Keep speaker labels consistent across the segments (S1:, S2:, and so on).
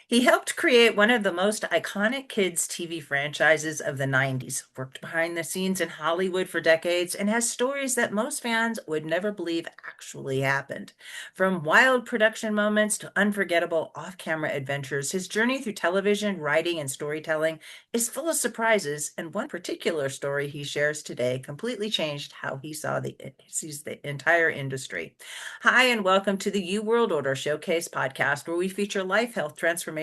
S1: He helped create one of the most iconic kids' TV franchises of the 90s, worked behind the scenes in Hollywood for decades, and has stories that most fans would never believe actually happened. From wild production moments to unforgettable off camera adventures, his journey through television, writing, and storytelling is full of surprises, and one particular story he shares today completely changed how sees the entire industry. Hi, and welcome to the U World Order Showcase podcast, where we feature life, health, transformational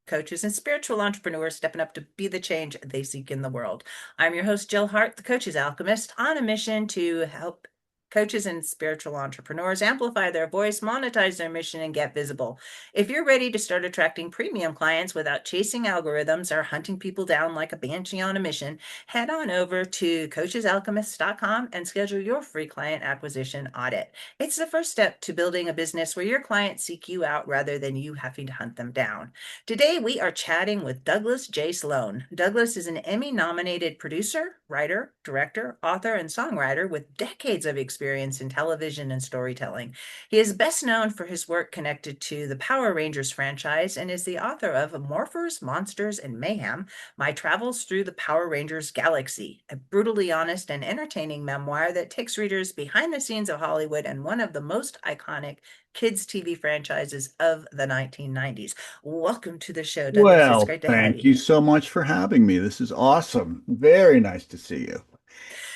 S1: coaches, and spiritual entrepreneurs stepping up to be the change they seek in the world. I'm your host, Jill Hart, the Coach's Alchemist, on a mission to help coaches and spiritual entrepreneurs amplify their voice, monetize their mission, and get visible. If you're ready to start attracting premium clients without chasing algorithms or hunting people down like a banshee on a mission, head on over to coachesalchemist.com and schedule your free client acquisition audit. It's the first step to building a business where your clients seek you out rather than you having to hunt them down. Today, we are chatting with Douglas J. Sloan. Douglas is an Emmy-nominated producer, writer, director, author, and songwriter with decades of experience in television and storytelling. He is best known for his work connected to the Power Rangers franchise and is the author of Morphers, Monsters, and Mayhem, My Travels Through the Power Rangers Galaxy, a brutally honest and entertaining memoir that takes readers behind the scenes of Hollywood and one of the most iconic kids' TV franchises of the 1990s. Welcome to the show, Douglas. It's
S2: Well,
S1: great to have
S2: thank
S1: you.
S2: you so much for having me. This is awesome. Very nice to see you.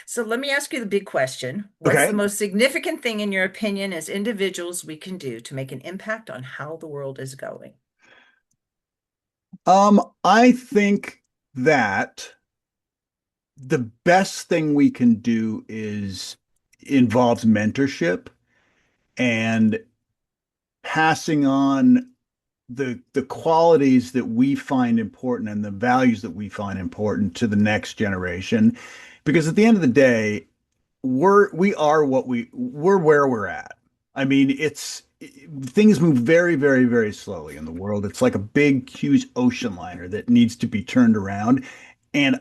S1: So let me ask you the big question. What's the
S2: Okay.
S1: most significant thing, in your opinion, as individuals we can do to make an impact on how the world is going?
S2: I think that the best thing we can do is involves mentorship and passing on the qualities that we find important and the values that we find important to the next generation. Because at the end of the day, we're where we're at. I mean, things move very, very, very slowly in the world. It's like a big, huge ocean liner that needs to be turned around, and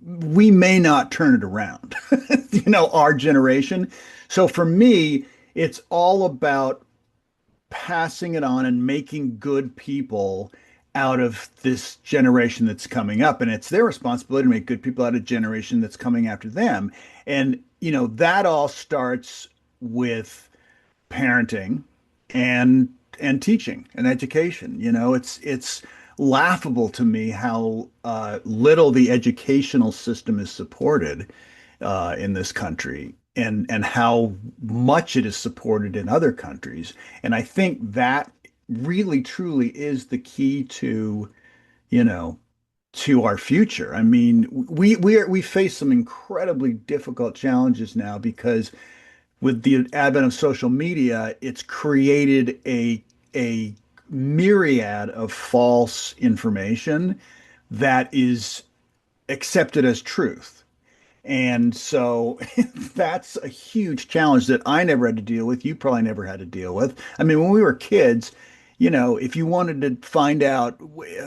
S2: we may not turn it around, our generation. So for me, it's all about passing it on and making good people out of this generation that's coming up. And it's their responsibility to make good people out of generation that's coming after them. And, that all starts with parenting and teaching and education. It's laughable to me how little the educational system is supported in this country and how much it is supported in other countries. And I think that really truly is the key you know, to our future. I mean, we face some incredibly difficult challenges now because with the advent of social media, it's created a myriad of false information that is accepted as truth. And so that's a huge challenge that I never had to deal with. You probably never had to deal with. I mean, when we were kids, if you wanted to find out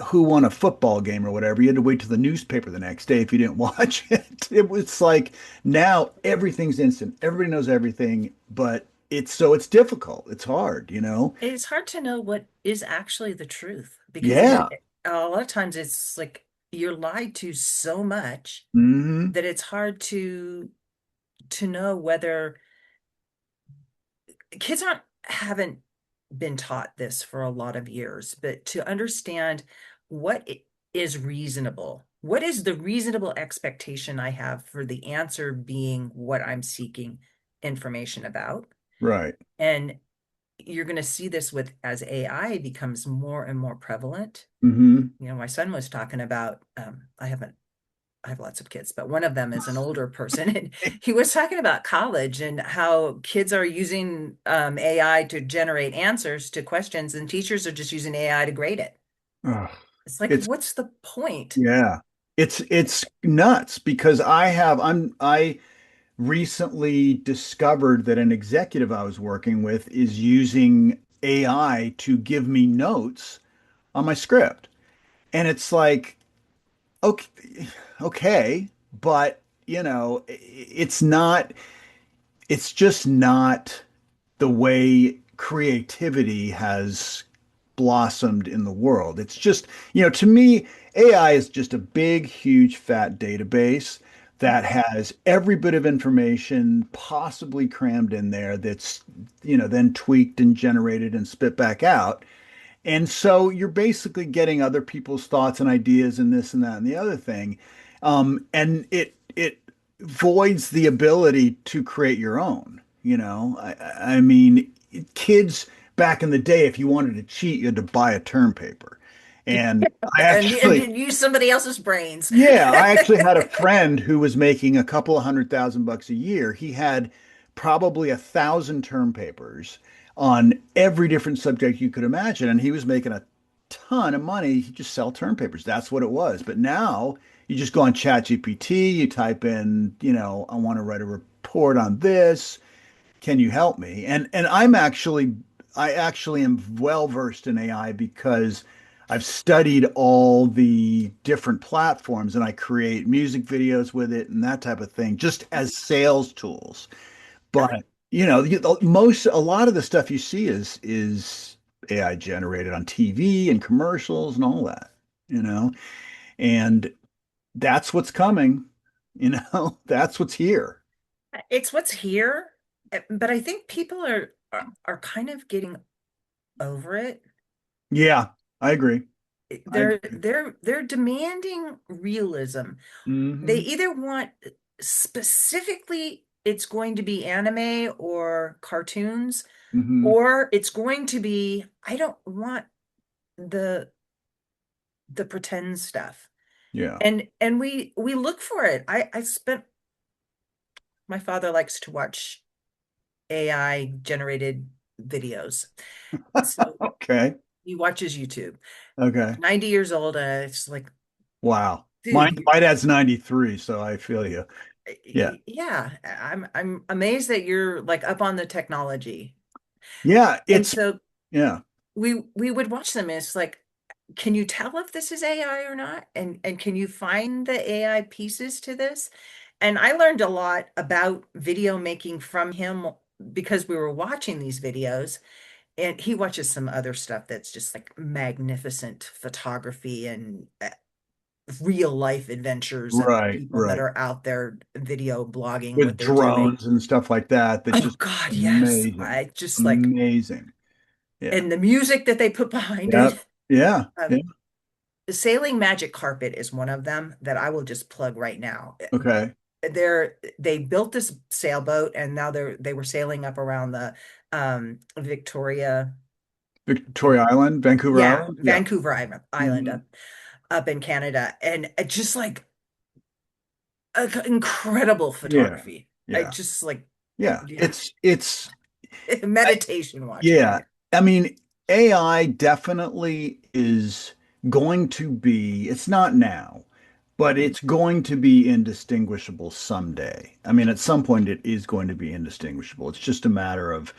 S2: who won a football game or whatever, you had to wait till the newspaper the next day if you didn't watch it. It was like now everything's instant. Everybody knows everything, but it's difficult. It's hard.
S1: It's hard to know what is actually the truth because
S2: Yeah.
S1: a lot of times it's like you're lied to so much
S2: Hmm.
S1: that it's hard to know whether kids aren't haven't been taught this for a lot of years, but to understand what is reasonable. What is the reasonable expectation I have for the answer being what I'm seeking information about?
S2: Right.
S1: And you're going to see this with as AI becomes more and more prevalent.
S2: Hmm.
S1: My son was talking about, I have lots of kids, but one of them is an older person. And he was talking about college and how kids are using AI to generate answers to questions, and teachers are just using AI to grade it.
S2: Ugh.
S1: It's like,
S2: It's
S1: what's the point?
S2: Yeah. It's nuts because I recently discovered that an executive I was working with is using AI to give me notes on my script. And it's like, okay, but it's just not the way creativity has blossomed in the world. It's just, to me, AI is just a big, huge, fat database that has every bit of information possibly crammed in there that's, then tweaked and generated and spit back out. And so you're basically getting other people's thoughts and ideas and this and that and the other thing. And it voids the ability to create your own, I mean, kids back in the day, if you wanted to cheat, you had to buy a term paper. And I
S1: And
S2: actually,
S1: use somebody else's brains.
S2: yeah, I actually had a friend who was making a couple of $100,000 a year. He had probably 1,000 term papers on every different subject you could imagine, and he was making a ton of money. He just sell term papers. That's what it was. But now you just go on ChatGPT, you type in, I want to write a report on this. Can you help me? And I actually am well versed in AI because I've studied all the different platforms and I create music videos with it and that type of thing just as sales tools.
S1: Really?
S2: But a lot of the stuff you see is AI generated on TV and commercials and all that, and that's what's coming, that's what's here.
S1: It's what's here, but I think people are kind of getting over it.
S2: Yeah, I agree. I agree.
S1: They're demanding realism. They
S2: Hmm.
S1: either want specifically it's going to be anime or cartoons,
S2: Hmm.
S1: or it's going to be I don't want the the pretend stuff.
S2: Yeah.
S1: And we look for it. I spent my father likes to watch AI generated videos. So
S2: Okay.
S1: he watches YouTube.
S2: Okay.
S1: 90 years old, and it's like,
S2: Wow.
S1: dude,
S2: My dad's 93, so I feel you. Yeah.
S1: yeah, I'm amazed that you're like up on the technology.
S2: Yeah,
S1: And
S2: it's
S1: so
S2: yeah.
S1: we would watch them, and it's like, can you tell if this is AI or not? And can you find the AI pieces to this? And I learned a lot about video making from him because we were watching these videos. And he watches some other stuff that's just like magnificent photography and real life adventures of
S2: Right,
S1: people that
S2: right.
S1: are out there video blogging
S2: With
S1: what they're doing.
S2: drones and stuff like that that
S1: Oh
S2: just
S1: God, yes.
S2: amazing.
S1: I just like,
S2: Amazing. Yeah.
S1: and the music that they put behind
S2: Yeah.
S1: it.
S2: Yeah. Yeah.
S1: Um, the Sailing Magic Carpet is one of them that I will just plug right now.
S2: Okay.
S1: They built this sailboat and now they were sailing up around the Victoria
S2: Victoria Island, Vancouver
S1: yeah,
S2: Island. Yeah.
S1: Vancouver Island
S2: Hmm.
S1: up in Canada, and just like incredible
S2: Yeah.
S1: photography. I
S2: Yeah.
S1: just like
S2: Yeah.
S1: yeah,
S2: It's
S1: meditation watching
S2: Yeah.
S1: it.
S2: I mean, AI definitely is going to be, it's not now, but
S1: Mhm.
S2: it's going to be indistinguishable someday. I mean, at some point, it is going to be indistinguishable. It's just a matter of,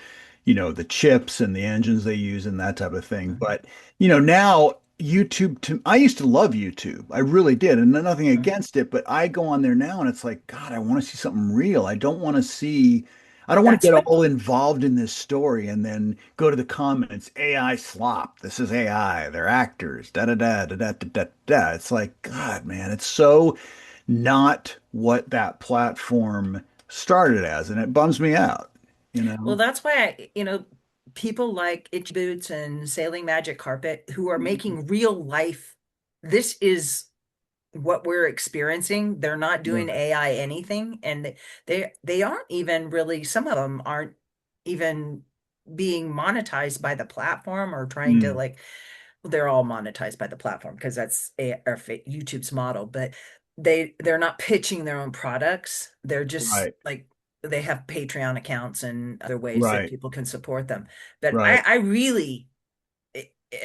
S2: the chips and the engines they use and that type of thing.
S1: Mhm.
S2: But, now I used to love YouTube. I really did. And nothing
S1: Mhm.
S2: against it, but I go on there now and it's like, God, I want to see something real. I don't want to
S1: That's
S2: get
S1: what
S2: all involved in this story and then go to the comments, AI slop. This is AI. They're actors. Da da da da da da da da. It's like, God, man, it's so not what that platform started as, and it bums me out, you
S1: well,
S2: know?
S1: that's why people like Itchy Boots and Sailing Magic Carpet who are making real life. This is what we're experiencing. They're not doing
S2: Right.
S1: AI anything, and they aren't even really. Some of them aren't even being monetized by the platform or trying to
S2: Mm,
S1: like. Well, they're all monetized by the platform because that's YouTube's model, but they're not pitching their own products. They're just
S2: right.
S1: like they have Patreon accounts and other ways that
S2: Right.
S1: people can support them. But
S2: Right.
S1: I really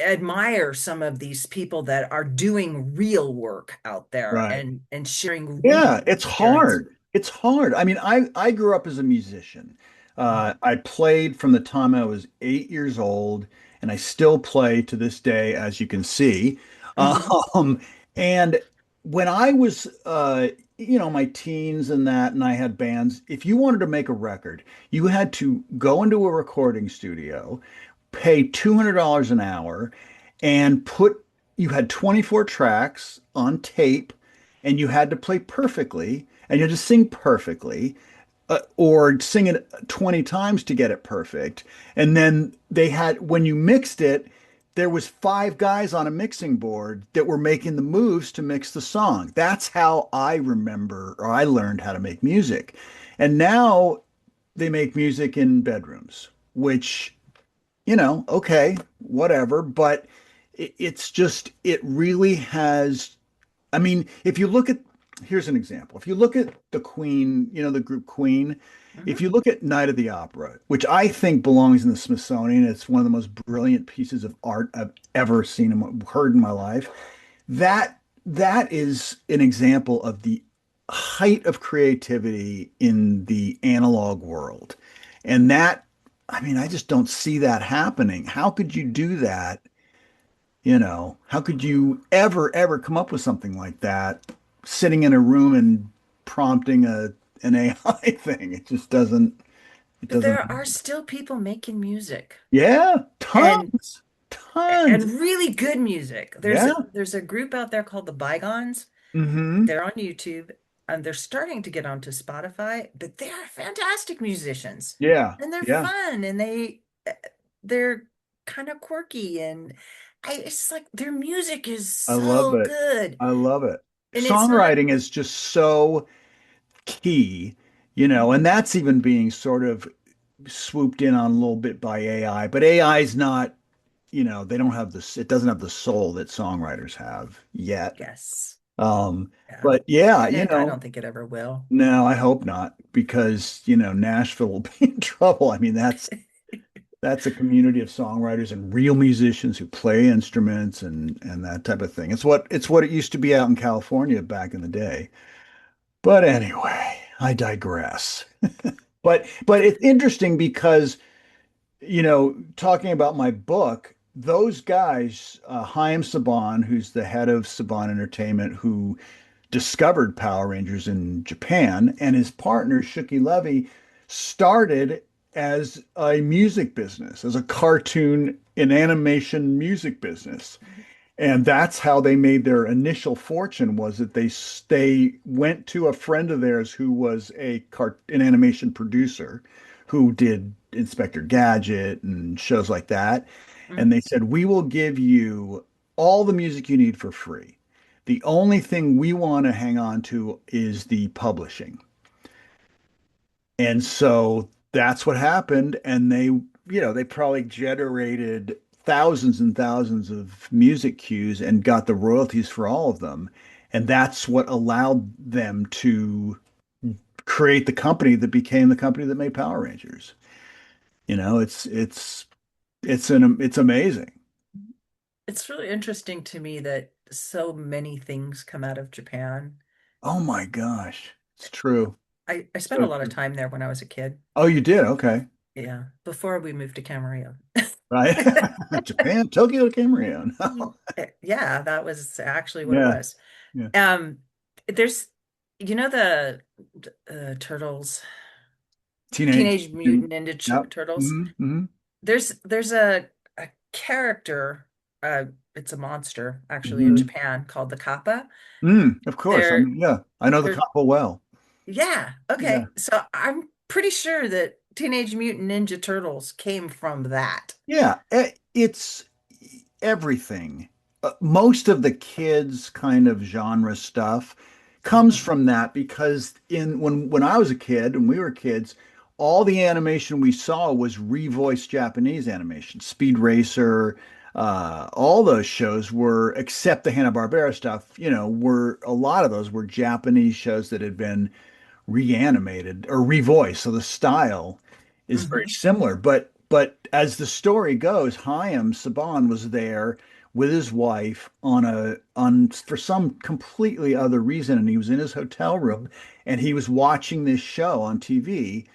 S1: admire some of these people that are doing real work out there
S2: Right.
S1: and sharing real
S2: Yeah, it's
S1: experience.
S2: hard. It's hard. I mean, I grew up as a musician. I played from the time I was 8 years old, and I still play to this day, as you can see.
S1: Mhm.
S2: Um, and when I was, my teens and that, and I had bands, if you wanted to make a record, you had to go into a recording studio, pay $200 an hour and you had 24 tracks on tape and you had to play perfectly and you had to sing perfectly or sing it 20 times to get it perfect. And then when you mixed it, there was five guys on a mixing board that were making the moves to mix the song. That's how I remember or I learned how to make music. And now they make music in bedrooms, which, okay, whatever. But it really has. I mean, if you look at, here's an example. If you look at the Queen, the group Queen, if
S1: Mhm.
S2: you look at Night of the Opera, which I think belongs in the Smithsonian, it's one of the most brilliant pieces of art I've ever seen and heard in my life. That is an example of the height of creativity in the analog world. And I mean, I just don't see that happening. How could you do that? How could you ever come up with something like that sitting in a room and prompting an AI thing? It doesn't,
S1: There are still people making music
S2: yeah,
S1: and
S2: tons.
S1: really good music.
S2: Yeah.
S1: There's a group out there called the Bygones.
S2: Hmm.
S1: They're on YouTube and they're starting to get onto Spotify, but they are fantastic musicians
S2: Yeah.
S1: and they're
S2: Yeah.
S1: fun and they're kind of quirky and it's like their music is
S2: I love
S1: so
S2: it.
S1: good
S2: I love it.
S1: and it's not.
S2: Songwriting is just so key, and
S1: Mhm.
S2: that's even being sort of swooped in on a little bit by AI, but AI is not, they don't have this, it doesn't have the soul that songwriters have yet.
S1: Yes.
S2: Um,
S1: Yeah.
S2: but yeah,
S1: And I don't think it ever will.
S2: no, I hope not because, Nashville will be in trouble. I mean, that's a community of songwriters and real musicians who play instruments and that type of thing. It's what it used to be out in California back in the day. But anyway, I digress. But it's interesting because talking about my book, those guys, Chaim Saban, who's the head of Saban Entertainment, who discovered Power Rangers in Japan, and his partner, Shuki Levy, started as a music business, as a cartoon and animation music business. And that's how they made their initial fortune was that they went to a friend of theirs who was an animation producer who did Inspector Gadget and shows like that. And
S1: Mhm.
S2: they said, "We will give you all the music you need for free. The only thing we want to hang on to is the publishing." And so that's what happened. And they probably generated thousands and thousands of music cues and got the royalties for all of them. And that's what allowed them to create the company that became the company that made Power Rangers. It's amazing.
S1: It's really interesting to me that so many things come out of Japan.
S2: Oh my gosh. It's true.
S1: I spent a
S2: So
S1: lot of
S2: true.
S1: time there when I was a kid.
S2: Oh, you did? Okay.
S1: Yeah, before we moved to Camarillo.
S2: Right. Japan, Tokyo to Cameroon.
S1: Yeah, that was actually what it
S2: Yeah.
S1: was.
S2: Yeah.
S1: Um, there's, the Turtles,
S2: Teenage.
S1: Teenage Mutant Ninja
S2: Yep.
S1: Turtles.
S2: Hmm.
S1: There's a character, it's a monster actually in
S2: Hmm.
S1: Japan called the Kappa.
S2: Of course. I
S1: They're
S2: mean, yeah, I know the
S1: they're
S2: combo well.
S1: Yeah,
S2: Yeah.
S1: okay. So I'm pretty sure that Teenage Mutant Ninja Turtles came from that.
S2: Yeah. It's everything. Most of the kids kind of genre stuff comes
S1: Mhm.
S2: from that because when I was a kid and we were kids, all the animation we saw was revoiced Japanese animation. Speed Racer, all those shows were, except the Hanna-Barbera stuff, were a lot of those were Japanese shows that had been reanimated or revoiced. So the style is very
S1: Mhm.
S2: similar. But as the story goes, Chaim Saban was there with his wife on for some completely other reason, and he was in his hotel room and he was watching this show on TV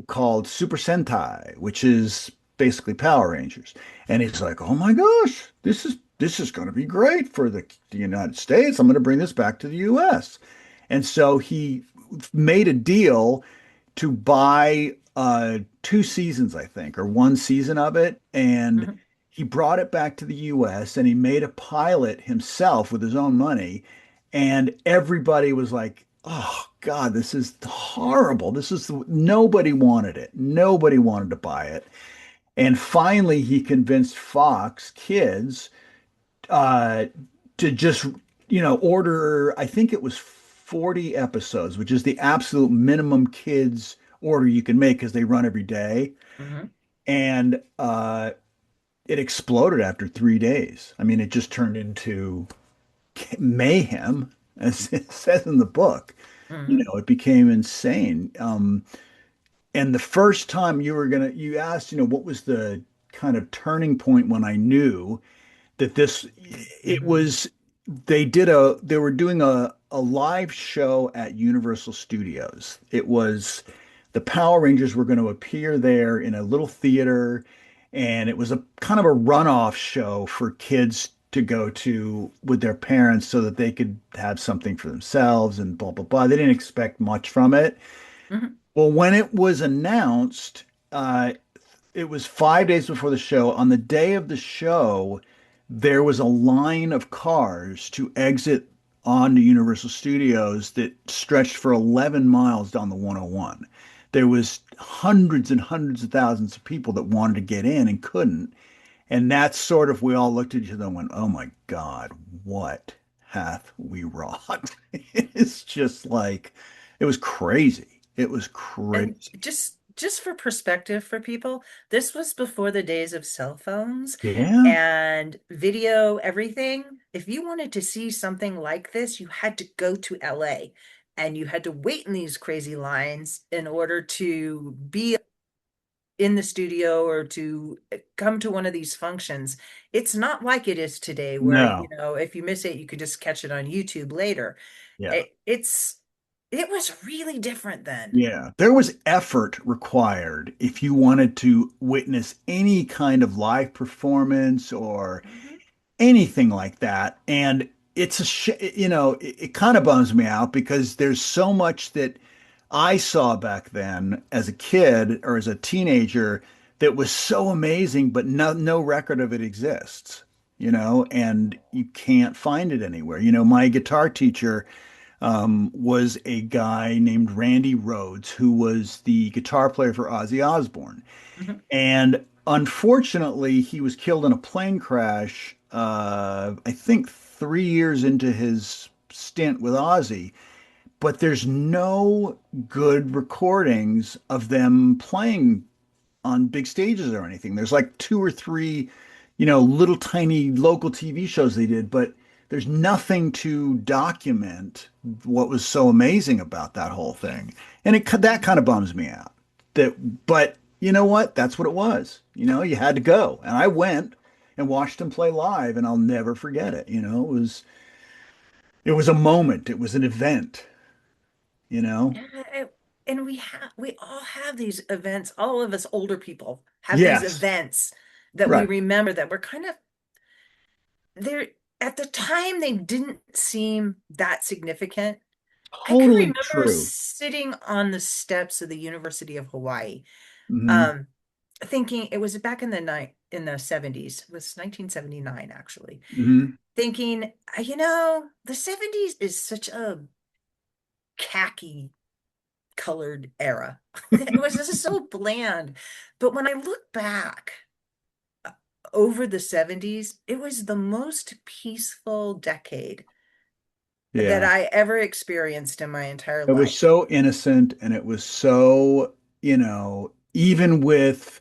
S2: called Super Sentai, which is basically Power Rangers. And he's like, "Oh my gosh, this is going to be great for the United States. I'm going to bring this back to the US." And so he made a deal to buy two seasons, I think, or one season of it, and
S1: Hmm.
S2: he brought it back to the US and he made a pilot himself with his own money, and everybody was like, "Oh God, this is horrible. Nobody wanted it. Nobody wanted to buy it." And finally, he convinced Fox Kids uh, to just, order, I think it was 40 episodes, which is the absolute minimum kids order you can make because they run every day.
S1: Hmm.
S2: And it exploded after 3 days. I mean, it just turned into mayhem, as it says in the book.
S1: Hmm.
S2: It became insane. And the first time you asked, what was the kind of turning point when I knew that it
S1: Hmm.
S2: was, they were doing a live show at Universal Studios. It was the Power Rangers were going to appear there in a little theater, and it was a kind of a runoff show for kids to go to with their parents so that they could have something for themselves and blah blah blah. They didn't expect much from it.
S1: Hmm.
S2: Well, when it was announced, it was 5 days before the show. On the day of the show, there was a line of cars to exit onto Universal Studios that stretched for 11 miles down the 101. There was hundreds and hundreds of thousands of people that wanted to get in and couldn't. And that's sort of, we all looked at each other and went, oh my God, what hath we wrought? It's just like, it was crazy. It was
S1: And
S2: crazy.
S1: just for perspective for people, this was before the days of cell phones
S2: Yeah.
S1: and video, everything. If you wanted to see something like this, you had to go to LA and you had to wait in these crazy lines in order to be in the studio or to come to one of these functions. It's not like it is today where,
S2: No.
S1: if you miss it, you could just catch it on YouTube later.
S2: Yeah.
S1: It was really different then.
S2: Yeah. There was effort required if you wanted to witness any kind of live performance or
S1: Mhm.
S2: anything like that. And it's it kind of bums me out because there's so much that I saw back then as a kid or as a teenager that was so amazing, but no record of it exists, and you can't find it anywhere. My guitar teacher was a guy named Randy Rhodes, who was the guitar player for Ozzy Osbourne.
S1: Mhm.
S2: And unfortunately, he was killed in a plane crash, I think 3 years into his stint with Ozzy. But there's no good recordings of them playing on big stages or anything. There's like two or three, little tiny local TV shows they did, but there's nothing to document what was so amazing about that whole thing. And that kind of bums me out. But you know what? That's what it was. You had to go. And I went and watched him play live, and I'll never forget it. It was a moment. It was an event, you know?
S1: Yeah, and we all have these events. All of us older people have these
S2: Yes.
S1: events that we
S2: Right.
S1: remember that we're kind of there at the time they didn't seem that significant. I can
S2: Totally
S1: remember
S2: true.
S1: sitting on the steps of the University of Hawaii,
S2: Hmm.
S1: um, thinking it was back in the night in the 70s. It was 1979 actually.
S2: Hmm.
S1: Thinking, the 70s is such a khaki colored era. It was just so bland. But when I look back over the 70s, it was the most peaceful decade that
S2: Yeah.
S1: I ever experienced in my entire
S2: It was
S1: life.
S2: so innocent and it was so, even with,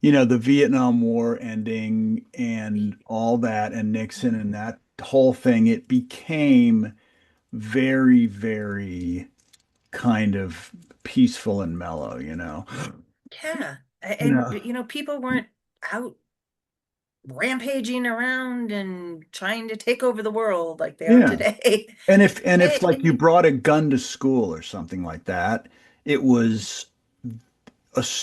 S2: the Vietnam War ending and all that and Nixon and that whole thing, it became very, very kind of peaceful and mellow, you know.
S1: Yeah. And,
S2: Yeah.
S1: people weren't out rampaging around and trying to take over the world like they are
S2: Yeah.
S1: today.
S2: And if like you
S1: And
S2: brought a gun to school or something like that, it was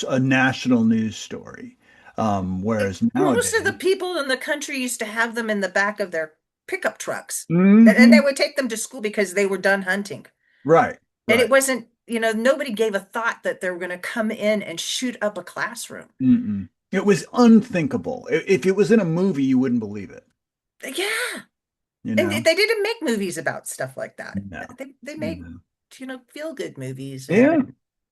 S2: a national news story. Whereas
S1: most of the
S2: nowadays,
S1: people in the country used to have them in the back of their pickup trucks. And they
S2: hmm
S1: would take them to school because they were done hunting.
S2: right,
S1: And
S2: right.
S1: nobody gave a thought that they were going to come in and shoot up a classroom.
S2: Mm-mm. It was unthinkable. If it was in a movie, you wouldn't believe it,
S1: Yeah.
S2: you
S1: And
S2: know?
S1: they didn't make movies about stuff like that.
S2: No.
S1: They made,
S2: No.
S1: feel good movies and
S2: Yeah.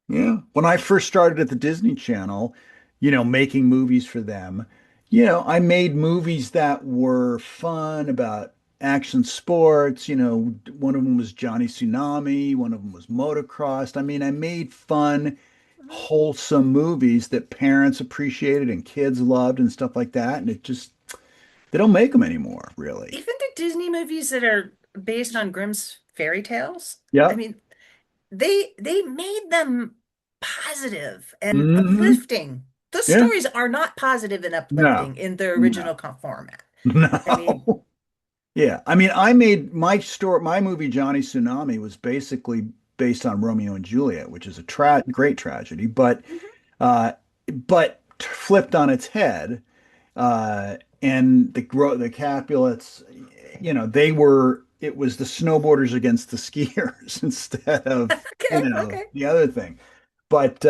S2: Yeah. When I first started at the Disney Channel, making movies for them, I made movies that were fun about action sports. One of them was Johnny Tsunami, one of them was motocross. I mean, I made fun,
S1: Mhm.
S2: wholesome movies that parents appreciated and kids loved and stuff like that. And they don't make them anymore, really.
S1: Even the Disney movies that are based on Grimm's fairy tales, I
S2: Yep.
S1: mean, they made them positive and
S2: Hmm.
S1: uplifting. Those
S2: Yeah.
S1: stories are not positive and
S2: No.
S1: uplifting in the
S2: No.
S1: original format. I mean,
S2: No. Yeah, I mean, I made my movie Johnny Tsunami was basically based on Romeo and Juliet, which is a great tragedy,
S1: mhm,
S2: uh, but flipped on its head. And the Capulets, it was the snowboarders against the skiers instead of,
S1: okay, okay.
S2: the other thing. But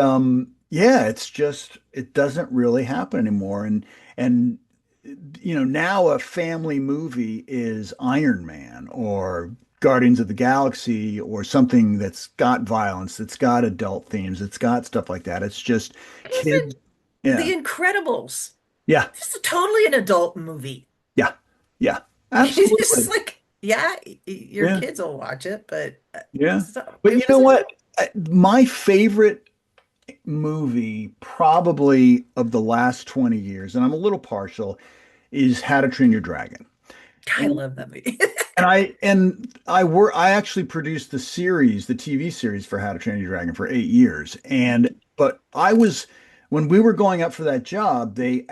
S2: yeah, it doesn't really happen anymore. And now a family movie is Iron Man or Guardians of the Galaxy or something that's got violence, that's got adult themes, it's got stuff like that. It's just kids.
S1: Even
S2: Yeah.
S1: The Incredibles.
S2: Yeah.
S1: This is totally an adult movie.
S2: Yeah. Yeah.
S1: It's just
S2: Absolutely.
S1: like, yeah, your
S2: Yeah.
S1: kids will watch it, but
S2: Yeah.
S1: so
S2: But
S1: it
S2: you know
S1: wasn't.
S2: what? My favorite movie, probably of the last 20 years, and I'm a little partial, is How to Train Your Dragon.
S1: I love that movie.
S2: I actually produced the TV series for How to Train Your Dragon for 8 years. But when we were going up for that job, they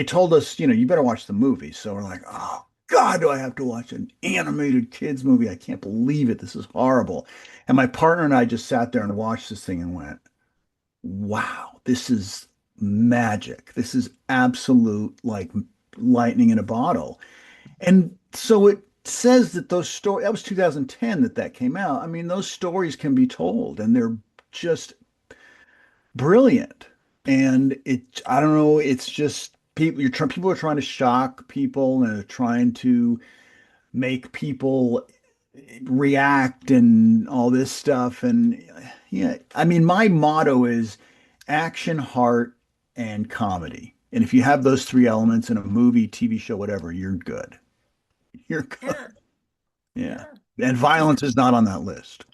S2: told us, you better watch the movie. So we're like, oh God, do I have to watch an animated kids movie? I can't believe it. This is horrible. And my partner and I just sat there and watched this thing and went, wow, this is magic. This is absolute like lightning in a bottle. And so it says that those stories, that was 2010 that came out. I mean, those stories can be told and they're just brilliant. And I don't know, it's just people are trying to shock people and are trying to make people react and all this stuff. And yeah, I mean, my motto is action, heart, and comedy. And if you have those three elements in a movie, TV show, whatever, you're good. You're good.
S1: Yeah,
S2: Yeah.
S1: yeah.
S2: And
S1: It doesn't.
S2: violence is not on that list.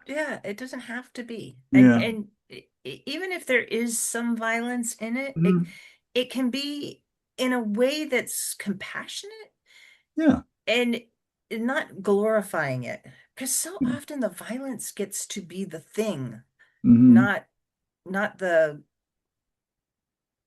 S1: Yeah, it doesn't have to be. And
S2: Yeah.
S1: even if there is some violence in it,
S2: Mhm.
S1: it can be in a way that's compassionate
S2: Yeah.
S1: and not glorifying it. Because so
S2: Yeah.
S1: often the violence gets to be the thing,
S2: Hmm.
S1: not not the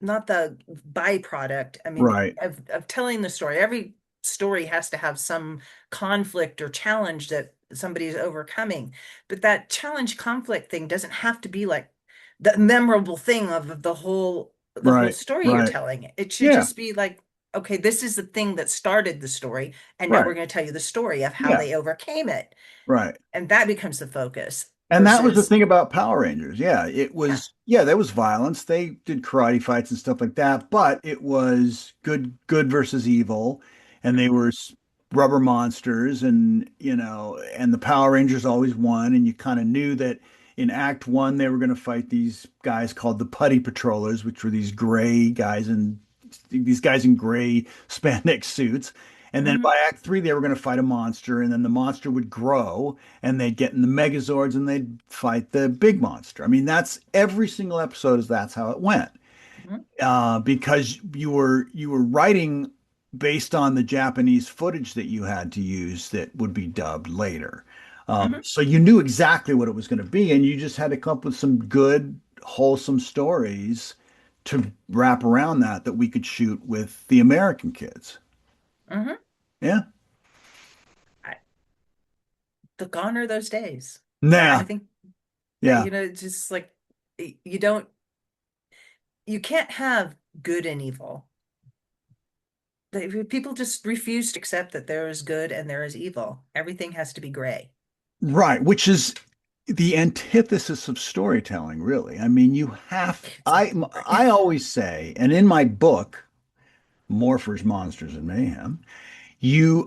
S1: not the byproduct. I mean,
S2: Right.
S1: of telling the story. Every story has to have some conflict or challenge that somebody's overcoming. But that challenge conflict thing doesn't have to be like the memorable thing of the whole
S2: Right.
S1: story you're
S2: Right.
S1: telling. It should
S2: Yeah.
S1: just be like, okay, this is the thing that started the story, and now
S2: Right.
S1: we're going to tell you the story of how
S2: Yeah.
S1: they overcame it.
S2: Right.
S1: And that becomes the focus
S2: And that was the
S1: versus,
S2: thing about Power Rangers. Yeah,
S1: yeah.
S2: there was violence. They did karate fights and stuff like that, but it was good versus evil, and they
S1: Mhm,
S2: were rubber monsters, and the Power Rangers always won, and you kind of knew that in Act One they were going to fight these guys called the Putty Patrollers, which were these guys in gray spandex suits. And then
S1: mhm,
S2: by Act Three, they were going to fight a monster, and then the monster would grow, and they'd get in the Megazords and they'd fight the big monster. I mean, that's every single episode that's how it went.
S1: mhm,
S2: Because you were writing based on the Japanese footage that you had to use that would be dubbed later.
S1: mhm.
S2: So you knew exactly what it was going to be, and you just had to come up with some good, wholesome stories to wrap around that we could shoot with the American kids.
S1: Mhm.
S2: Yeah.
S1: I, the gone are those days. I
S2: Nah.
S1: think,
S2: Yeah.
S1: it's just like you don't, you can't have good and evil. People just refuse to accept that there is good and there is evil. Everything has to be gray.
S2: Right. Which is the antithesis of storytelling, really. I mean, you have,
S1: Exactly.
S2: I always say, and in my book, Morphers, Monsters, and Mayhem,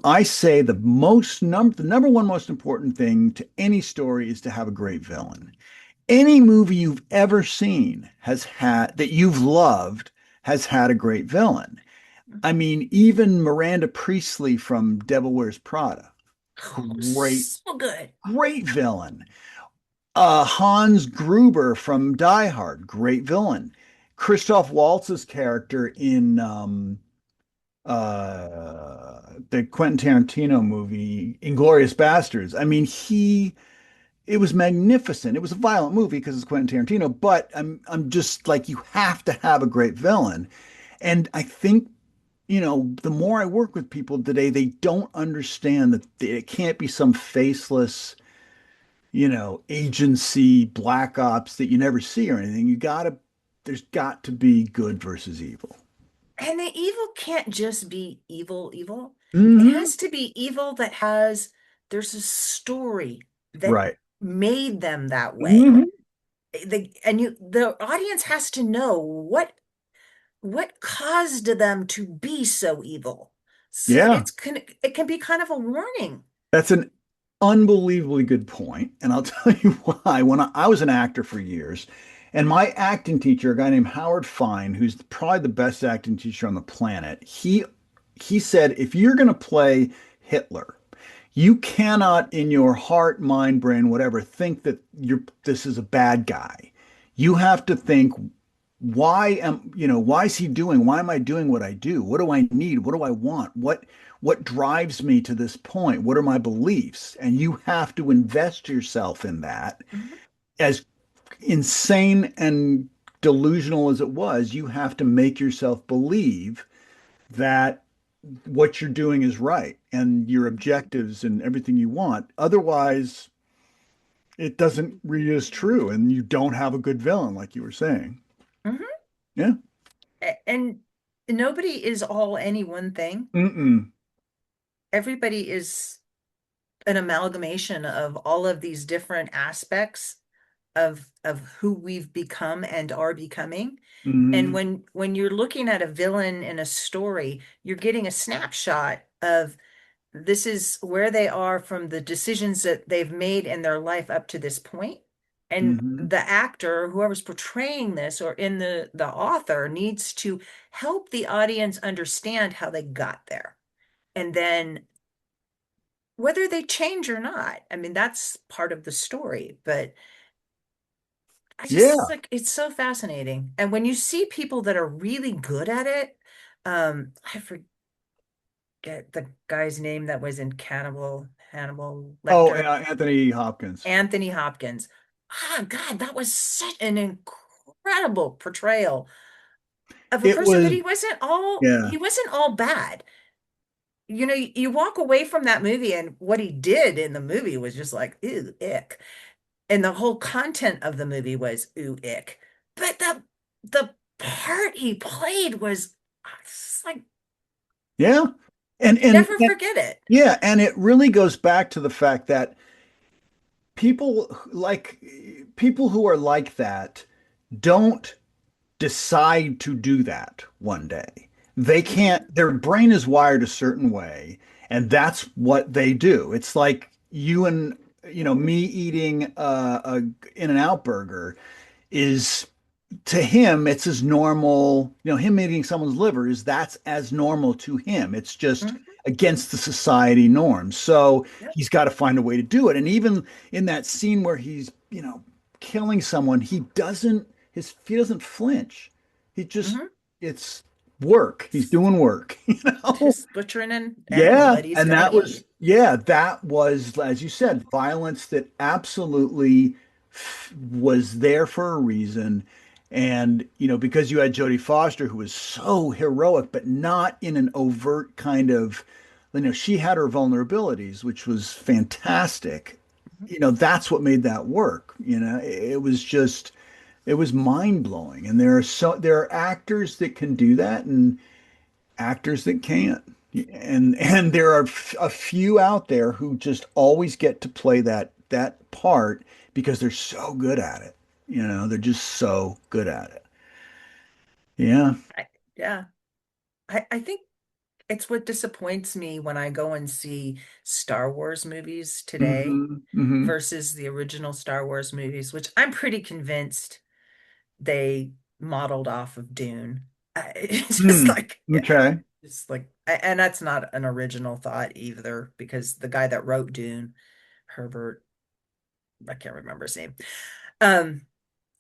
S2: I say the number one most important thing to any story is to have a great villain. Any movie you've ever seen that you've loved has had a great villain. I mean, even Miranda Priestley from Devil Wears Prada,
S1: Oh,
S2: great,
S1: so good.
S2: great villain. Hans Gruber from Die Hard, great villain. Christoph Waltz's character in the Quentin Tarantino movie, Inglourious Bastards. I mean, it was magnificent. It was a violent movie because it's Quentin Tarantino, but I'm just like, you have to have a great villain. And I think, the more I work with people today, they don't understand that it can't be some faceless, agency, black ops that you never see or anything. There's got to be good versus evil.
S1: And the evil can't just be evil, evil. It
S2: Hmm.
S1: has to be evil there's a story that
S2: Right.
S1: made them that way.
S2: Hmm.
S1: The audience has to know what caused them to be so evil. So
S2: Yeah.
S1: it can be kind of a warning.
S2: That's an unbelievably good point. And I'll tell you why. When I was an actor for years, and my acting teacher, a guy named Howard Fine, who's probably the best acting teacher on the planet, he said, if you're going to play Hitler, you cannot in your heart, mind, brain, whatever, think that this is a bad guy. You have to think, why is he doing? Why am I doing what I do? What do I need? What do I want? What drives me to this point? What are my beliefs? And you have to invest yourself in that.
S1: Mhm,
S2: As insane and delusional as it was, you have to make yourself believe that what you're doing is right and your objectives and everything you want. Otherwise, it doesn't read as true and you don't have a good villain, like you were saying.
S1: mhm.
S2: Yeah.
S1: And nobody is all any one thing.
S2: Mm-mm.
S1: Everybody is an amalgamation of all of these different aspects of who we've become and are becoming. And
S2: Hmm.
S1: when you're looking at a villain in a story, you're getting a snapshot of this is where they are from the decisions that they've made in their life up to this point. And
S2: Hmm.
S1: the actor, whoever's portraying this, or in the author, needs to help the audience understand how they got there. And then whether they change or not, I mean, that's part of the story. But I just
S2: Yeah.
S1: like it's so fascinating. And when you see people that are really good at it, I forget the guy's name that was in Hannibal
S2: Oh,
S1: Lecter,
S2: Anthony Hopkins.
S1: Anthony Hopkins. Ah, God, that was such an incredible portrayal of a
S2: It
S1: person, but
S2: was, yeah.
S1: he wasn't all bad. You know, you walk away from that movie and what he did in the movie was just like, ew, ick. And the whole content of the movie was ooh, ick. But the part he played was it's like
S2: Yeah.
S1: never forget it.
S2: Yeah, and it really goes back to the fact that people who are like that don't decide to do that one day. They can't,
S1: Mhm,
S2: their brain is wired a certain way, and that's what they do. It's like you and, me eating a In-N-Out burger is to him, it's as normal, him eating someone's liver that's as normal to him. It's just
S1: mhm,
S2: against the society norms. So
S1: yep,
S2: he's got to find a way to do it. And even in that scene where he's, killing someone, he doesn't flinch. He just,
S1: mhm.
S2: it's work. He's doing work,
S1: Just butchering an animal
S2: Yeah,
S1: that he's
S2: and
S1: gonna eat.
S2: that was, as you said, violence that absolutely was there for a reason. And, because you had Jodie Foster, who was so heroic, but not in an overt kind of, she had her vulnerabilities, which was fantastic.
S1: Mhm.
S2: That's what made that work. It was mind blowing. And there are actors that can do that, and actors that can't. And there are a few out there who just always get to play that part because they're so good at it. They're just so good at it. Yeah.
S1: Yeah. I think it's what disappoints me when I go and see Star Wars movies today
S2: Hmm. Hmm.
S1: versus the original Star Wars movies, which I'm pretty convinced they modeled off of Dune. It's just
S2: Hmm.
S1: like,
S2: Okay.
S1: it's like, and that's not an original thought either, because the guy that wrote Dune, Herbert, I can't remember his name. Um,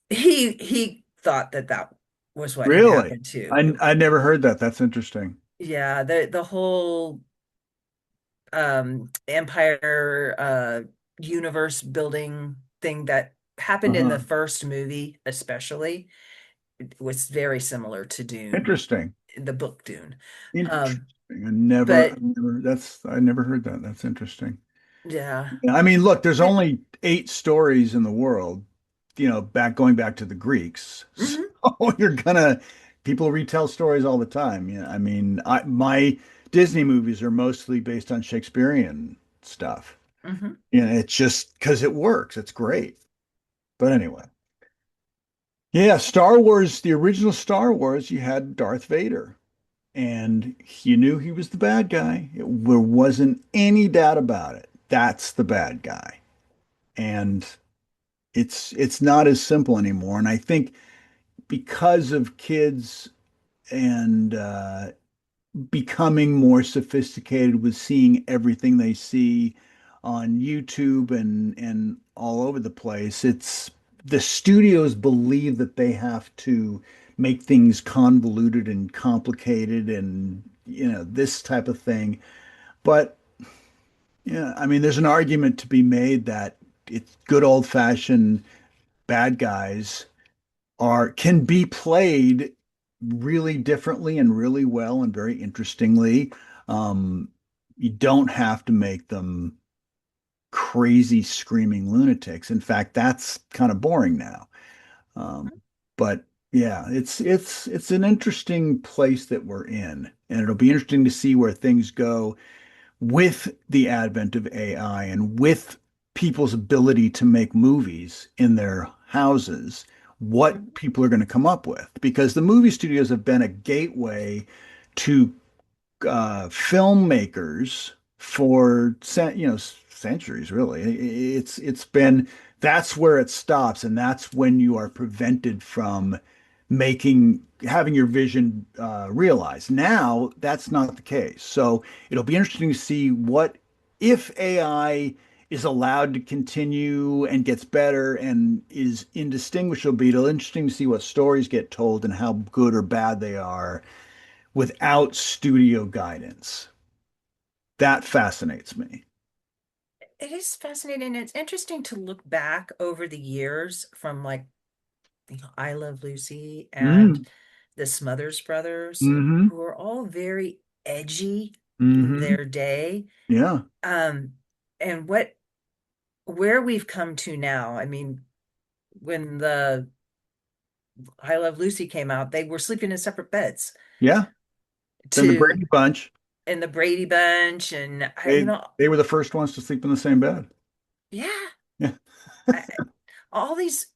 S1: he thought that that was what had
S2: Really?
S1: happened too.
S2: I never heard that. That's interesting.
S1: Yeah, the whole empire universe building thing that happened in the
S2: Uh-huh.
S1: first movie especially was very similar to Dune,
S2: Interesting.
S1: the book Dune.
S2: Interesting.
S1: Um,
S2: I
S1: but
S2: never, I never heard that. That's interesting.
S1: yeah.
S2: Yeah, I mean, look, there's
S1: I,
S2: only 8 stories in the world, going back to the Greeks. So
S1: mhm,
S2: you're gonna, people retell stories all the time. Yeah, I mean, my Disney movies are mostly based on Shakespearean stuff.
S1: mhm,
S2: It's just because it works. It's great. But anyway, yeah, Star Wars, the original Star Wars, you had Darth Vader, and you knew he was the bad guy. There wasn't any doubt about it. That's the bad guy. And it's not as simple anymore. And I think because of kids and becoming more sophisticated with seeing everything they see on YouTube and all over the place, it's the studios believe that they have to make things convoluted and complicated and this type of thing. But yeah, I mean, there's an argument to be made that it's good old-fashioned bad guys are can be played really differently and really well and very interestingly. Um, you don't have to make them crazy screaming lunatics. In fact, that's kind of boring now. Um, but yeah, it's an interesting place that we're in, and it'll be interesting to see where things go with the advent of AI and with people's ability to make movies in their houses, what
S1: mhm,
S2: people are going to come up with. Because the movie studios have been a gateway to filmmakers for centuries, really. It's been that's where it stops, and that's when you are prevented from having your vision realized. Now that's not the case. So it'll be interesting to see what if AI is allowed to continue and gets better and is indistinguishable. It'll be interesting to see what stories get told and how good or bad they are without studio guidance. That fascinates me.
S1: it is fascinating. It's interesting to look back over the years from like, I Love Lucy and
S2: Mm.
S1: the Smothers Brothers,
S2: Hmm.
S1: who are all very edgy in
S2: Hmm.
S1: their day.
S2: Yeah.
S1: Um, and where we've come to now. I mean, when the I Love Lucy came out, they were sleeping in separate beds
S2: Yeah. Then the
S1: to
S2: Brady Bunch,
S1: in the Brady Bunch, and
S2: they they were the first ones to sleep in the same bed.
S1: yeah,
S2: Yeah.
S1: I, all these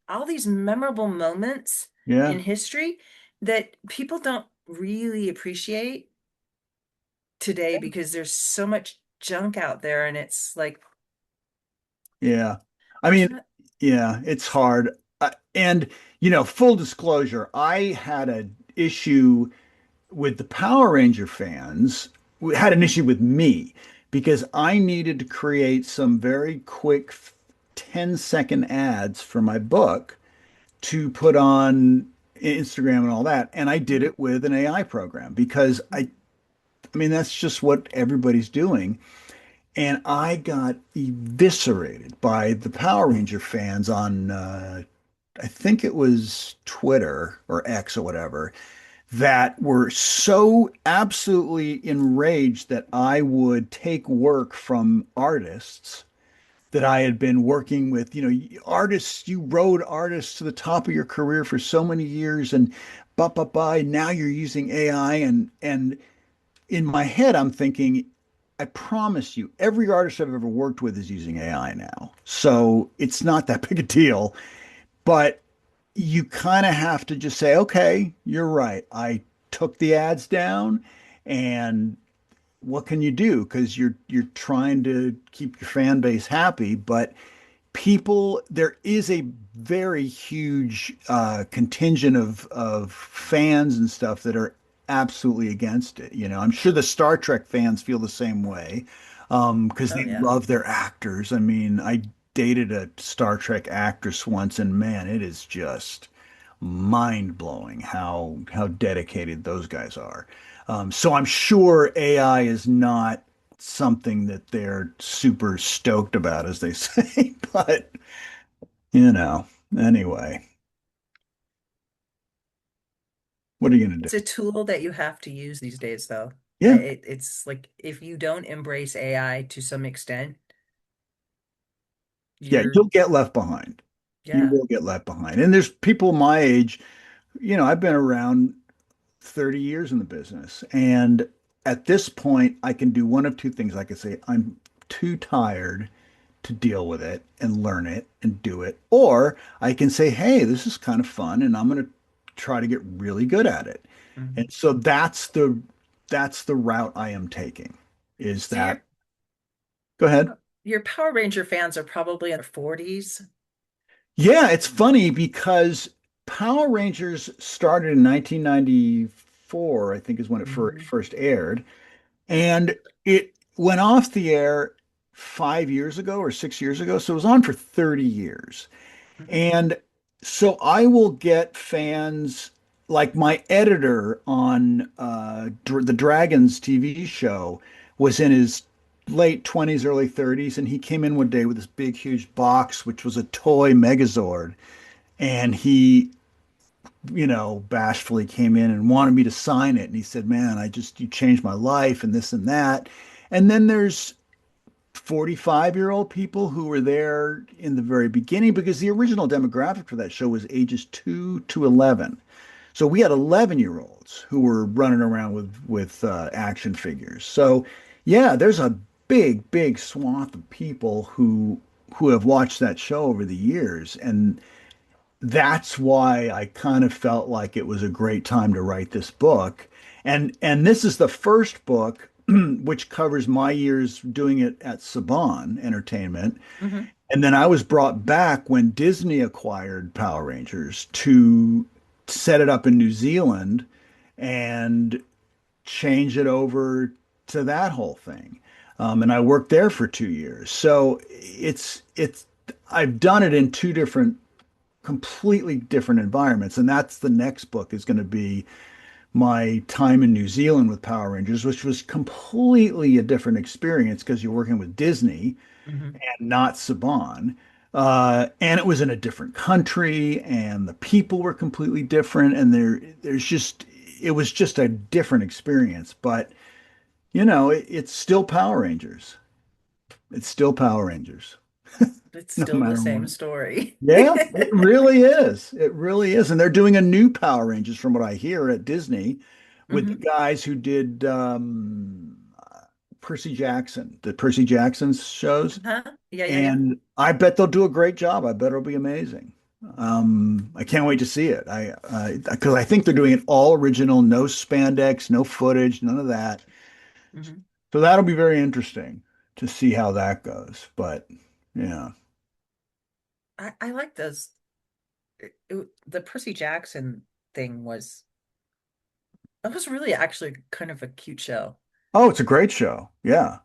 S1: memorable moments
S2: Yeah.
S1: in history that people don't really appreciate today because there's so much junk out there, and it's like
S2: Yeah. I
S1: there's
S2: mean,
S1: not.
S2: yeah, it's hard. And full disclosure, I had an issue with the Power Ranger fans. We had an issue with me because I needed to create some very quick 10-second ads for my book to put on Instagram and all that. And I did it with an AI program because I mean, that's just what everybody's doing. And I got eviscerated by the Power Ranger fans on, I think it was Twitter or X or whatever, that were so absolutely enraged that I would take work from artists that I had been working with, artists, you rode artists to the top of your career for so many years and now you're using AI and in my head I'm thinking I promise you, every artist I've ever worked with is using AI now. So it's not that big a deal, but you kind of have to just say, okay, you're right. I took the ads down and what can you do? Because you're trying to keep your fan base happy, but there is a very huge contingent of fans and stuff that are absolutely against it. I'm sure the Star Trek fans feel the same way because
S1: Oh
S2: they
S1: yeah.
S2: love their actors. I mean, I dated a Star Trek actress once, and man, it is just mind blowing how dedicated those guys are. So I'm sure AI is not something that they're super stoked about, as they say. But, you know, anyway, what are you going to
S1: It's
S2: do?
S1: a tool that you have to use these days, though.
S2: Yeah.
S1: It's like if you don't embrace AI to some extent,
S2: Yeah.
S1: you're,
S2: You'll get left behind. You
S1: yeah.
S2: will get left behind. And there's people my age, I've been around 30 years in the business. And at this point, I can do one of two things. I can say, I'm too tired to deal with it and learn it and do it. Or I can say, hey, this is kind of fun and I'm going to try to get really good at it.
S1: Mhm.
S2: And so that's the route I am taking is
S1: So
S2: that go ahead.
S1: your Power Ranger fans are probably in their 40s.
S2: Yeah, it's funny because Power Rangers started in 1994, I think is when it
S1: Hmm.
S2: first aired. And it went off the air 5 years ago or 6 years ago. So it was on for 30 years.
S1: Hmm.
S2: And so I will get fans like my editor on the Dragons TV show was in his late 20s, early 30s. And he came in one day with this big, huge box, which was a toy Megazord. And he bashfully came in and wanted me to sign it. And he said, man, you changed my life and this and that. And then there's 45-year-old people who were there in the very beginning because the original demographic for that show was ages 2 to 11. So we had 11-year-olds who were running around with action figures. So yeah, there's a big, big swath of people who have watched that show over the years. And that's why I kind of felt like it was a great time to write this book. And this is the first book which covers my years doing it at Saban Entertainment.
S1: Hmm.
S2: And then I was brought back when Disney acquired Power Rangers to set it up in New Zealand and change it over to that whole thing. And I worked there for 2 years. So I've done it in two different completely different environments. And that's the next book is going to be my time in New Zealand with Power Rangers, which was completely a different experience because you're working with Disney
S1: Hmm.
S2: and not Saban. And it was in a different country, and the people were completely different, and it was just a different experience. But it's still Power Rangers. It's still Power Rangers,
S1: It's
S2: no
S1: still the
S2: matter
S1: same
S2: what.
S1: story.
S2: Yeah, it really is. It really is. And they're doing a new Power Rangers from what I hear at Disney with the
S1: Hmm.
S2: guys who did the Percy Jackson's shows.
S1: Huh? Yeah, yeah, yeah.
S2: And I bet they'll do a great job. I bet it'll be amazing. I can't wait to see it. Because I think they're doing it all original, no spandex, no footage, none of that.
S1: Hmm.
S2: So that'll be very interesting to see how that goes. But yeah.
S1: I like those. The Percy Jackson thing was that was really actually kind of a cute show.
S2: Oh, it's a great show. Yeah.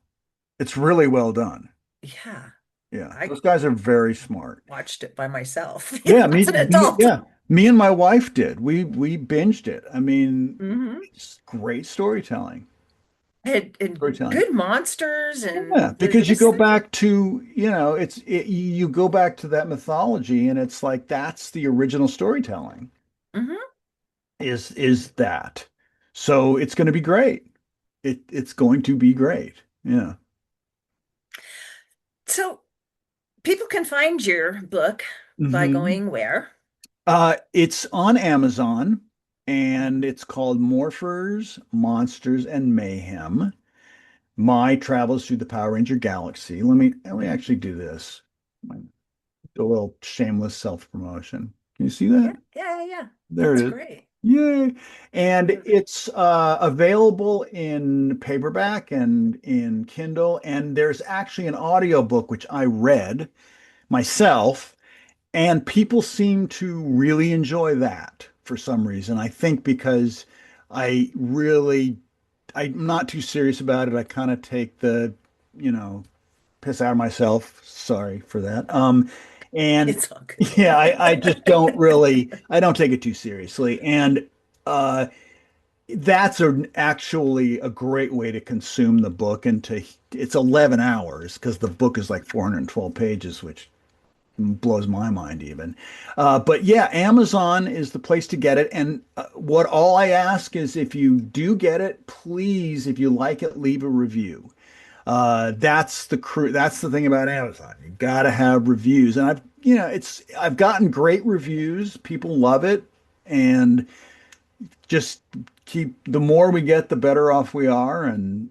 S2: It's really well done.
S1: Yeah,
S2: Yeah,
S1: I
S2: those guys are very smart.
S1: watched it by myself,
S2: Yeah,
S1: as an adult.
S2: yeah, me and my wife did. We binged it. I mean,
S1: Hmm.
S2: it's great storytelling.
S1: And
S2: Storytelling.
S1: good monsters
S2: Yeah,
S1: and
S2: because you
S1: just
S2: go back to, you go back to that mythology and it's like that's the original storytelling
S1: hmm.
S2: is that. So it's going to be great. It's going to be great. Yeah.
S1: So people can find your book by
S2: Hmm.
S1: going where?
S2: It's on Amazon and
S1: Mhm.
S2: it's called Morphers, Monsters, and Mayhem. my travels through the Power Ranger galaxy. Let me actually do this. A little shameless self-promotion. Can you see
S1: Yeah,
S2: that?
S1: yeah, yeah, yeah.
S2: There
S1: That's
S2: it is.
S1: great.
S2: Yay. And it's available in paperback and in Kindle. And there's actually an audiobook which I read myself, and people seem to really enjoy that for some reason. I think because I really I'm not too serious about it. I kind of take the, you know, piss out of myself. Sorry for that. And
S1: It's all good.
S2: yeah, I just don't really, I don't take it too seriously. And uh, that's actually a great way to consume the book. It's 11 hours because the book is like 412 pages, which blows my mind even. But yeah, Amazon is the place to get it. And what all I ask is if you do get it, please, if you like it, leave a review. That's the thing about Amazon. You got to have reviews. And I've gotten great reviews. People love it. And just the more we get, the better off we are. And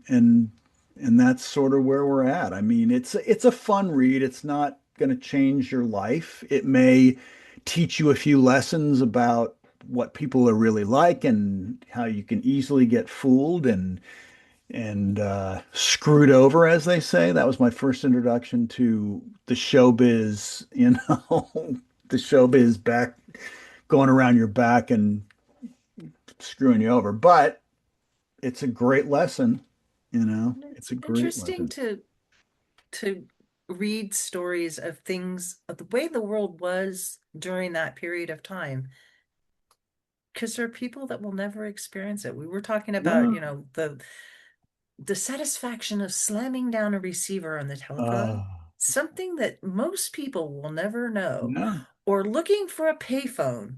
S2: that's sort of where we're at. I mean, it's a fun read. It's not going to change your life. It may teach you a few lessons about what people are really like and how you can easily get fooled and screwed over, as they say. That was my first introduction to the showbiz, the showbiz back going around your back and screwing you over. But it's a great lesson.
S1: And
S2: It's
S1: it's
S2: a great
S1: interesting
S2: lesson.
S1: to read stories of things of the way the world was during that period of time, because there are people that will never experience it. We were talking about,
S2: Yeah.
S1: you know, the satisfaction of slamming down a receiver on the telephone,
S2: Uh,
S1: something that most people will never know,
S2: yeah,
S1: or looking for a payphone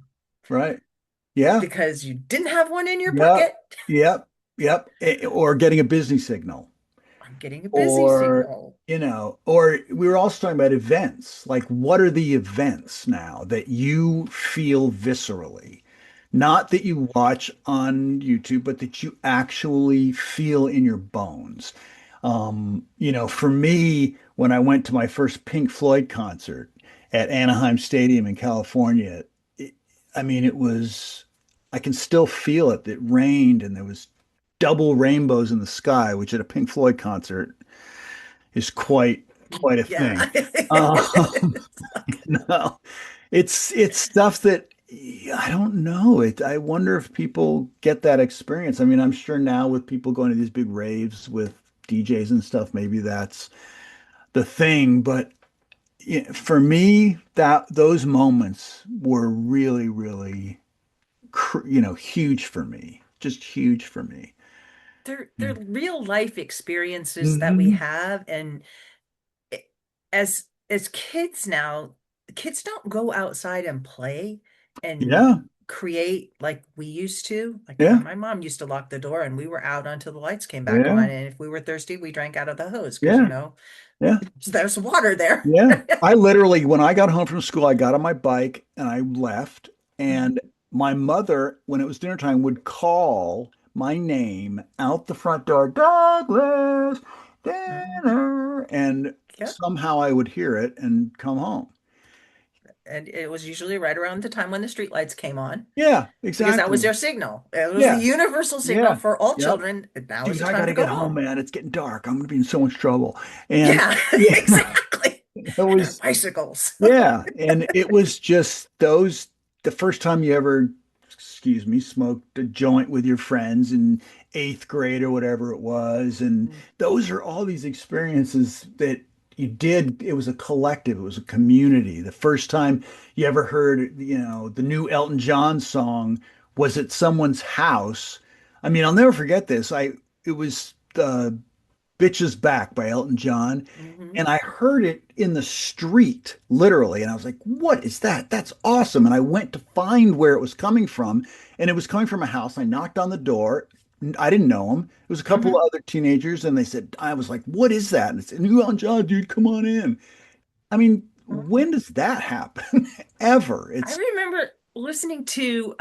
S2: right. Yeah,
S1: because you didn't have one in your
S2: yep,
S1: pocket.
S2: yep, yep. Or getting a busy signal.
S1: I'm getting a busy
S2: Or,
S1: signal.
S2: or we were also talking about events. Like, what are the events now that you feel viscerally? Not that you watch on YouTube, but that you actually feel in your bones. For me, when I went to my first Pink Floyd concert at Anaheim Stadium in California, it, I mean, I can still feel it. It rained and there was double rainbows in the sky, which at a Pink Floyd concert is quite a
S1: Yeah.
S2: thing. Um, no, it's stuff that I don't know. I wonder if people get that experience. I mean, I'm sure now with people going to these big raves with DJs and stuff, maybe that's the thing. But yeah, for me, that those moments were really, really, huge for me. Just huge for me.
S1: They're real life experiences that we
S2: Hmm.
S1: have, and as kids now, kids don't go outside and play and
S2: Yeah,
S1: create like we used to. Like, you know,
S2: yeah,
S1: my mom used to lock the door and we were out until the lights came back
S2: yeah,
S1: on. And if we were thirsty, we drank out of the hose because,
S2: yeah,
S1: you know,
S2: yeah.
S1: there's water there.
S2: Yeah. I literally, when I got home from school, I got on my bike and I left.
S1: Mhm,
S2: And my mother, when it was dinner time, would call my name out the front door, Douglas,
S1: mhm.
S2: dinner. And
S1: Yep.
S2: somehow I would hear it and come home.
S1: And it was usually right around the time when the street lights came on
S2: Yeah,
S1: because that was
S2: exactly.
S1: their signal. It was the
S2: Yeah,
S1: universal signal
S2: yeah.
S1: for all
S2: Yep.
S1: children. Now is
S2: Dude,
S1: the
S2: I
S1: time
S2: got
S1: to
S2: to
S1: go
S2: get home,
S1: home.
S2: man. It's getting dark. I'm going to be in so much trouble. And
S1: Yeah,
S2: yeah,
S1: exactly.
S2: it
S1: And their
S2: was.
S1: bicycles.
S2: Yeah, and it was just the first time you ever, excuse me, smoked a joint with your friends in eighth grade or whatever it was. And those are all these experiences that you did. It was a collective, it was a community. The first time you ever heard, the new Elton John song was at someone's house. I mean, I'll never forget this. It was Bitches Back by Elton John.
S1: Hmm.
S2: And I heard it in the street, literally. And I was like, what is that? That's awesome. And I went to find where it was coming from. And it was coming from a house. I knocked on the door. I didn't know him. It was a couple of
S1: Hmm.
S2: other teenagers. And they said, I was like, what is that? And it's new Elton John, dude, come on in. I mean, when does that happen? Ever?
S1: I
S2: It's,
S1: remember listening to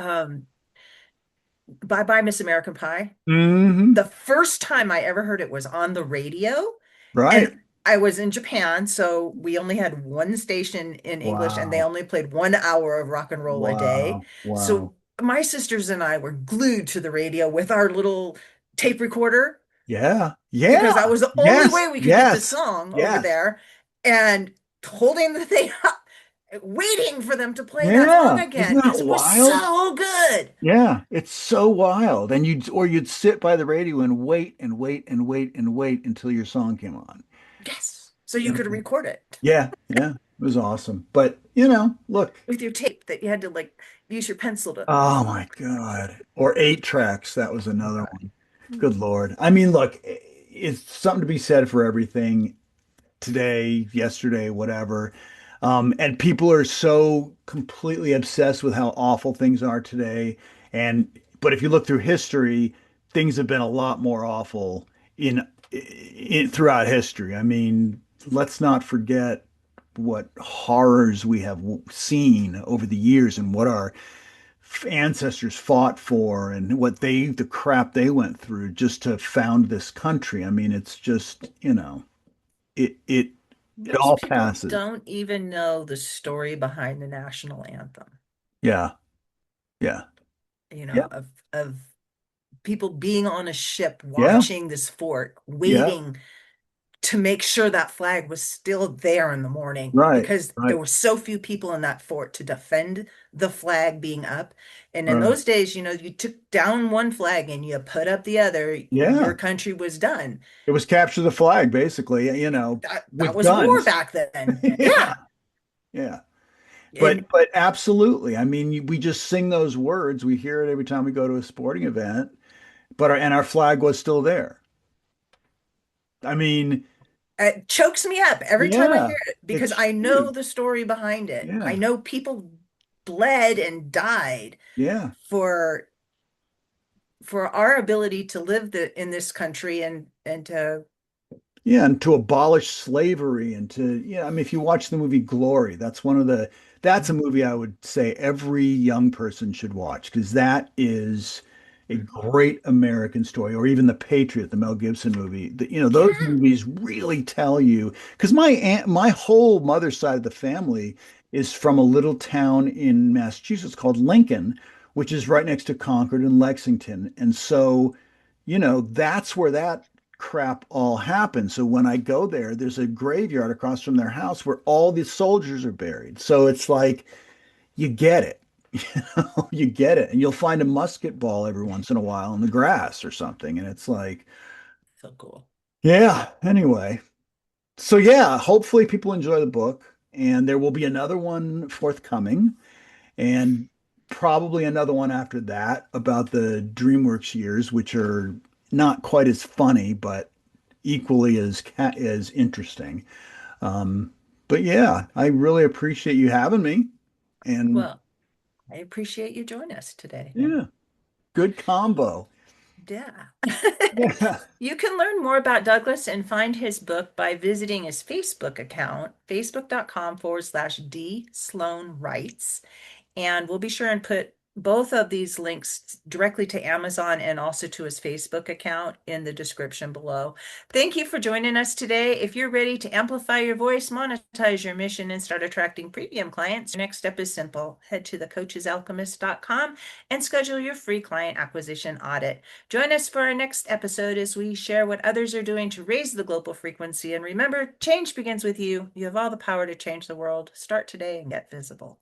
S1: Bye Bye Miss American Pie.
S2: Hmm.
S1: The first time I ever heard it was on the radio, and
S2: Right.
S1: I was in Japan, so we only had one station in English, and they
S2: Wow.
S1: only played 1 hour of rock and roll a day.
S2: Wow. Wow.
S1: So my sisters and I were glued to the radio with our little tape recorder
S2: Yeah. Yeah.
S1: because that was the only
S2: Yes.
S1: way we could get the
S2: Yes.
S1: song over
S2: Yes.
S1: there, and holding the thing up, waiting for them to play that song
S2: Yeah.
S1: again
S2: Isn't that
S1: because it was
S2: wild?
S1: so good.
S2: Yeah. It's so wild. And you'd sit by the radio and wait and wait and wait and wait until your song came on.
S1: Yes. So you
S2: You
S1: could
S2: know?
S1: record it
S2: Yeah. Yeah. It was awesome. But, look.
S1: with your tape that you had to like use your pencil to.
S2: Oh my God. Or 8 tracks. That was
S1: Oh
S2: another
S1: God.
S2: one. Good Lord. I mean, look, it's something to be said for everything today, yesterday, whatever. And people are so completely obsessed with how awful things are today. But if you look through history, things have been a lot more awful throughout history. I mean, let's not forget what horrors we have seen over the years and what our ancestors fought for and the crap they went through just to found this country. I mean, it's just, it it
S1: Most
S2: all
S1: people
S2: passes.
S1: don't even know the story behind the national anthem,
S2: Yeah, yeah, yeah,
S1: of people being on a ship
S2: yeah,
S1: watching this fort,
S2: yeah.
S1: waiting to make sure that flag was still there in the morning
S2: Right,
S1: because there
S2: right,
S1: were so few people in that fort to defend the flag being up. And in
S2: right.
S1: those days, you took down one flag and you put up the other, your
S2: Yeah.
S1: country was done.
S2: It was capture the flag, basically,
S1: That
S2: with
S1: was war
S2: guns.
S1: back then.
S2: Yeah,
S1: Yeah.
S2: yeah. But
S1: And
S2: but absolutely. I mean, we just sing those words. We hear it every time we go to a sporting event, but our flag was still there. I mean,
S1: it chokes me up every time I
S2: yeah,
S1: hear it because
S2: it's
S1: I know
S2: huge.
S1: the story behind it. I
S2: Yeah,
S1: know people bled and died
S2: yeah.
S1: for our ability to live in this country and to.
S2: Yeah, and to abolish slavery and I mean, if you watch the movie Glory, that's a movie I would say every young person should watch because that is a great American story, or even The Patriot, the Mel Gibson movie. Those
S1: Yeah.
S2: movies really tell you because my whole mother's side of the family is from a little town in Massachusetts called Lincoln, which is right next to Concord and Lexington. And so, that's where that crap all happened. So when I go there, there's a graveyard across from their house where all the soldiers are buried. So it's like you get it. You get it. And you'll find a musket ball every once in a while in the grass or something. And it's like,
S1: So cool.
S2: yeah, anyway. So yeah, hopefully people enjoy the book and there will be another one forthcoming and probably another one after that about the DreamWorks years, which are not quite as funny, but equally as interesting. Um, but yeah, I really appreciate you having me. And
S1: Well, I appreciate you joining us today.
S2: yeah, good combo.
S1: Yeah.
S2: Yeah.
S1: You can learn more about Douglas and find his book by visiting his Facebook account, facebook.com/D Sloan Writes. And we'll be sure and put both of these links directly to Amazon and also to his Facebook account in the description below. Thank you for joining us today. If you're ready to amplify your voice, monetize your mission, and start attracting premium clients, your next step is simple. Head to thecoachesalchemist.com and schedule your free client acquisition audit. Join us for our next episode as we share what others are doing to raise the global frequency. And remember, change begins with you. You have all the power to change the world. Start today and get visible.